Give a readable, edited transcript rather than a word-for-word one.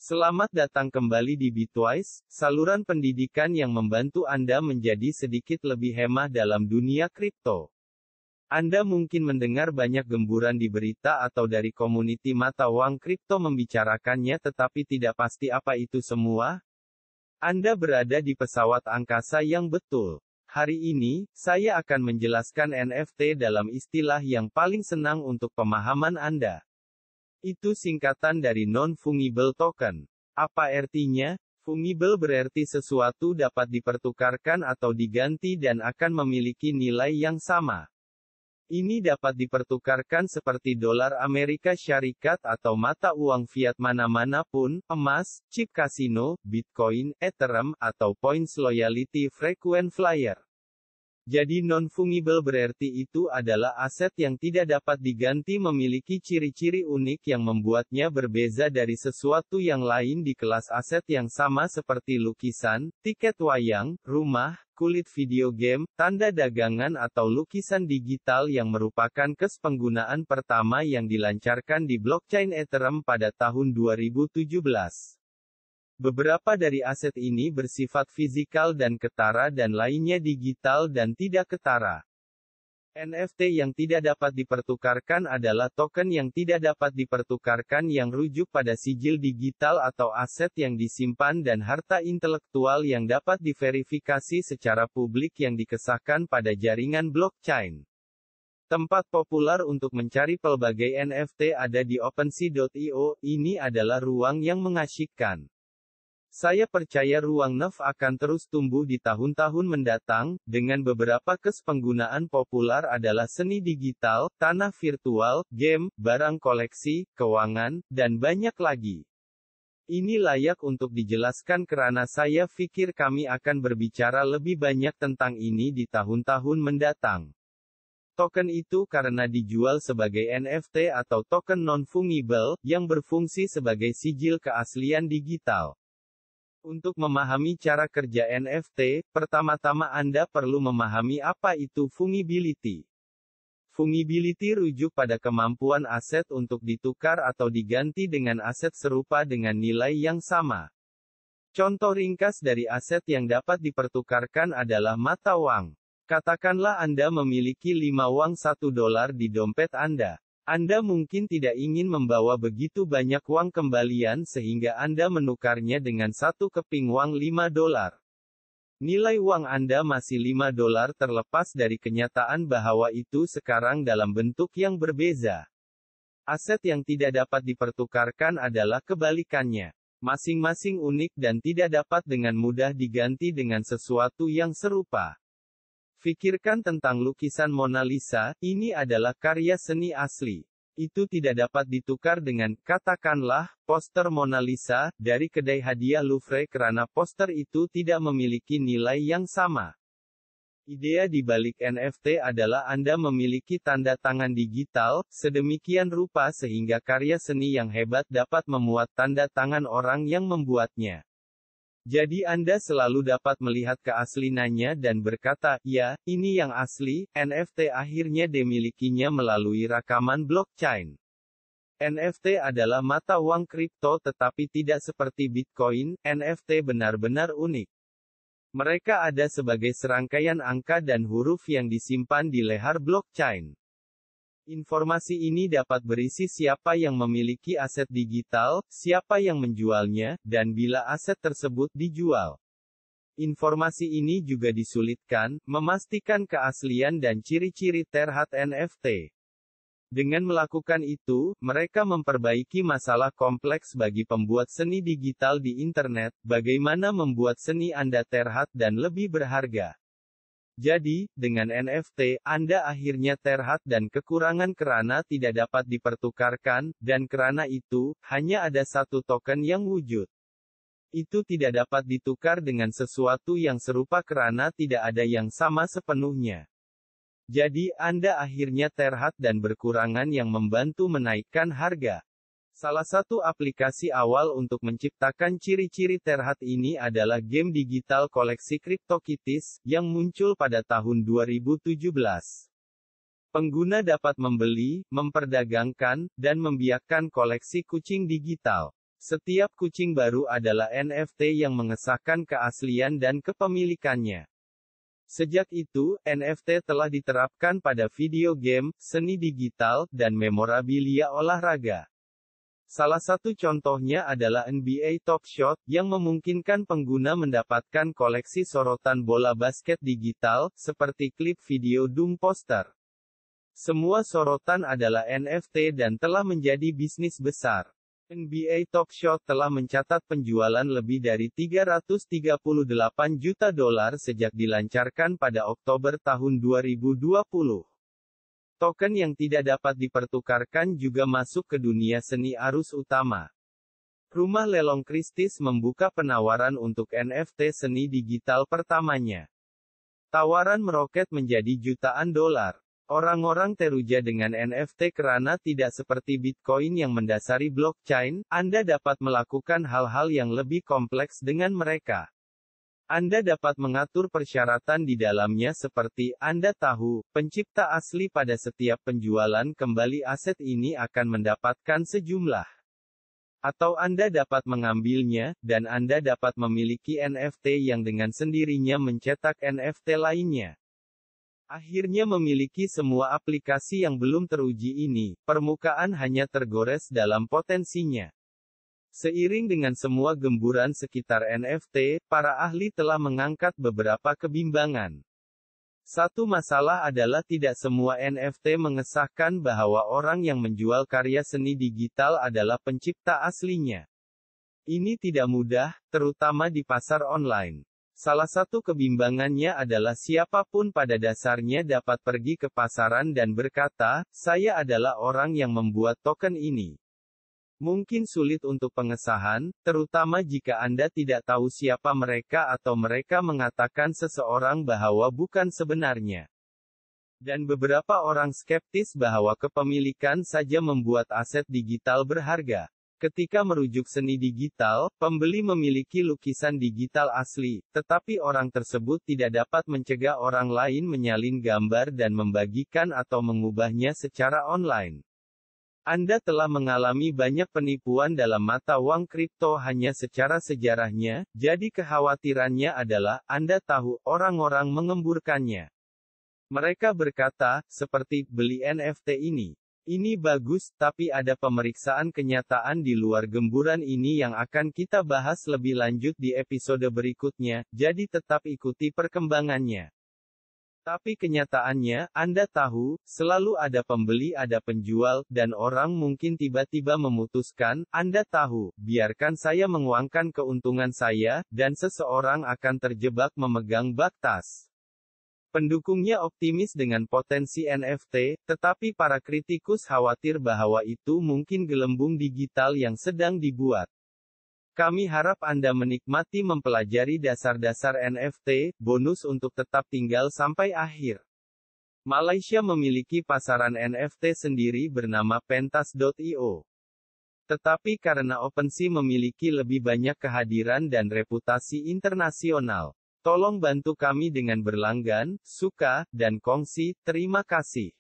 Selamat datang kembali di Bitwise, saluran pendidikan yang membantu Anda menjadi sedikit lebih hemat dalam dunia kripto. Anda mungkin mendengar banyak gemburan di berita atau dari komuniti mata uang kripto membicarakannya, tetapi tidak pasti apa itu semua. Anda berada di pesawat angkasa yang betul. Hari ini, saya akan menjelaskan NFT dalam istilah yang paling senang untuk pemahaman Anda. Itu singkatan dari non-fungible token. Apa artinya? Fungible berarti sesuatu dapat dipertukarkan atau diganti dan akan memiliki nilai yang sama. Ini dapat dipertukarkan seperti dolar Amerika Syarikat atau mata uang fiat mana-mana pun, emas, chip kasino, Bitcoin, Ethereum, atau points loyalty frequent flyer. Jadi non-fungible berarti itu adalah aset yang tidak dapat diganti, memiliki ciri-ciri unik yang membuatnya berbeza dari sesuatu yang lain di kelas aset yang sama seperti lukisan, tiket wayang, rumah, kulit video game, tanda dagangan atau lukisan digital yang merupakan case penggunaan pertama yang dilancarkan di blockchain Ethereum pada tahun 2017. Beberapa dari aset ini bersifat fisikal dan ketara dan lainnya digital dan tidak ketara. NFT yang tidak dapat dipertukarkan adalah token yang tidak dapat dipertukarkan yang rujuk pada sijil digital atau aset yang disimpan dan harta intelektual yang dapat diverifikasi secara publik yang dikesahkan pada jaringan blockchain. Tempat populer untuk mencari pelbagai NFT ada di OpenSea.io. Ini adalah ruang yang mengasyikkan. Saya percaya ruang NFT akan terus tumbuh di tahun-tahun mendatang, dengan beberapa case penggunaan populer adalah seni digital, tanah virtual, game, barang koleksi, keuangan, dan banyak lagi. Ini layak untuk dijelaskan karena saya pikir kami akan berbicara lebih banyak tentang ini di tahun-tahun mendatang. Token itu karena dijual sebagai NFT atau token non-fungible, yang berfungsi sebagai sijil keaslian digital. Untuk memahami cara kerja NFT, pertama-tama Anda perlu memahami apa itu fungibility. Fungibility rujuk pada kemampuan aset untuk ditukar atau diganti dengan aset serupa dengan nilai yang sama. Contoh ringkas dari aset yang dapat dipertukarkan adalah mata uang. Katakanlah Anda memiliki 5 uang $1 di dompet Anda. Anda mungkin tidak ingin membawa begitu banyak uang kembalian sehingga Anda menukarnya dengan satu keping uang $5. Nilai uang Anda masih $5 terlepas dari kenyataan bahwa itu sekarang dalam bentuk yang berbeza. Aset yang tidak dapat dipertukarkan adalah kebalikannya. Masing-masing unik dan tidak dapat dengan mudah diganti dengan sesuatu yang serupa. Pikirkan tentang lukisan Mona Lisa, ini adalah karya seni asli. Itu tidak dapat ditukar dengan, katakanlah, poster Mona Lisa, dari kedai hadiah Louvre karena poster itu tidak memiliki nilai yang sama. Idea di balik NFT adalah Anda memiliki tanda tangan digital, sedemikian rupa sehingga karya seni yang hebat dapat memuat tanda tangan orang yang membuatnya. Jadi Anda selalu dapat melihat keasliannya dan berkata, ya, ini yang asli. NFT akhirnya dimilikinya melalui rekaman blockchain. NFT adalah mata uang kripto tetapi tidak seperti Bitcoin. NFT benar-benar unik. Mereka ada sebagai serangkaian angka dan huruf yang disimpan di leher blockchain. Informasi ini dapat berisi siapa yang memiliki aset digital, siapa yang menjualnya, dan bila aset tersebut dijual. Informasi ini juga disulitkan, memastikan keaslian dan ciri-ciri terhad NFT. Dengan melakukan itu, mereka memperbaiki masalah kompleks bagi pembuat seni digital di internet, bagaimana membuat seni Anda terhad dan lebih berharga. Jadi, dengan NFT, Anda akhirnya terhad dan kekurangan karena tidak dapat dipertukarkan, dan karena itu, hanya ada satu token yang wujud. Itu tidak dapat ditukar dengan sesuatu yang serupa karena tidak ada yang sama sepenuhnya. Jadi, Anda akhirnya terhad dan berkurangan yang membantu menaikkan harga. Salah satu aplikasi awal untuk menciptakan ciri-ciri terhad ini adalah game digital koleksi CryptoKitties, yang muncul pada tahun 2017. Pengguna dapat membeli, memperdagangkan, dan membiakkan koleksi kucing digital. Setiap kucing baru adalah NFT yang mengesahkan keaslian dan kepemilikannya. Sejak itu, NFT telah diterapkan pada video game, seni digital, dan memorabilia olahraga. Salah satu contohnya adalah NBA Top Shot, yang memungkinkan pengguna mendapatkan koleksi sorotan bola basket digital, seperti klip video Dunk Poster. Semua sorotan adalah NFT dan telah menjadi bisnis besar. NBA Top Shot telah mencatat penjualan lebih dari $338 juta sejak dilancarkan pada Oktober tahun 2020. Token yang tidak dapat dipertukarkan juga masuk ke dunia seni arus utama. Rumah Lelong Christie's membuka penawaran untuk NFT seni digital pertamanya. Tawaran meroket menjadi jutaan dolar. Orang-orang teruja dengan NFT karena tidak seperti Bitcoin yang mendasari blockchain, Anda dapat melakukan hal-hal yang lebih kompleks dengan mereka. Anda dapat mengatur persyaratan di dalamnya seperti, Anda tahu, pencipta asli pada setiap penjualan kembali aset ini akan mendapatkan sejumlah. Atau Anda dapat mengambilnya, dan Anda dapat memiliki NFT yang dengan sendirinya mencetak NFT lainnya. Akhirnya memiliki semua aplikasi yang belum teruji ini, permukaan hanya tergores dalam potensinya. Seiring dengan semua gemburan sekitar NFT, para ahli telah mengangkat beberapa kebimbangan. Satu masalah adalah tidak semua NFT mengesahkan bahwa orang yang menjual karya seni digital adalah pencipta aslinya. Ini tidak mudah, terutama di pasar online. Salah satu kebimbangannya adalah siapapun pada dasarnya dapat pergi ke pasaran dan berkata, "Saya adalah orang yang membuat token ini." Mungkin sulit untuk pengesahan, terutama jika Anda tidak tahu siapa mereka atau mereka mengatakan seseorang bahwa bukan sebenarnya. Dan beberapa orang skeptis bahwa kepemilikan saja membuat aset digital berharga. Ketika merujuk seni digital, pembeli memiliki lukisan digital asli, tetapi orang tersebut tidak dapat mencegah orang lain menyalin gambar dan membagikan atau mengubahnya secara online. Anda telah mengalami banyak penipuan dalam mata uang kripto hanya secara sejarahnya, jadi kekhawatirannya adalah, Anda tahu, orang-orang mengemburkannya. Mereka berkata, seperti, beli NFT ini. Ini bagus, tapi ada pemeriksaan kenyataan di luar gemburan ini yang akan kita bahas lebih lanjut di episode berikutnya, jadi tetap ikuti perkembangannya. Tapi kenyataannya, Anda tahu, selalu ada pembeli ada penjual, dan orang mungkin tiba-tiba memutuskan, Anda tahu, biarkan saya menguangkan keuntungan saya, dan seseorang akan terjebak memegang bak tas. Pendukungnya optimis dengan potensi NFT, tetapi para kritikus khawatir bahwa itu mungkin gelembung digital yang sedang dibuat. Kami harap Anda menikmati mempelajari dasar-dasar NFT, bonus untuk tetap tinggal sampai akhir. Malaysia memiliki pasaran NFT sendiri bernama Pentas.io. Tetapi karena OpenSea memiliki lebih banyak kehadiran dan reputasi internasional, tolong bantu kami dengan berlangganan, suka, dan kongsi, terima kasih.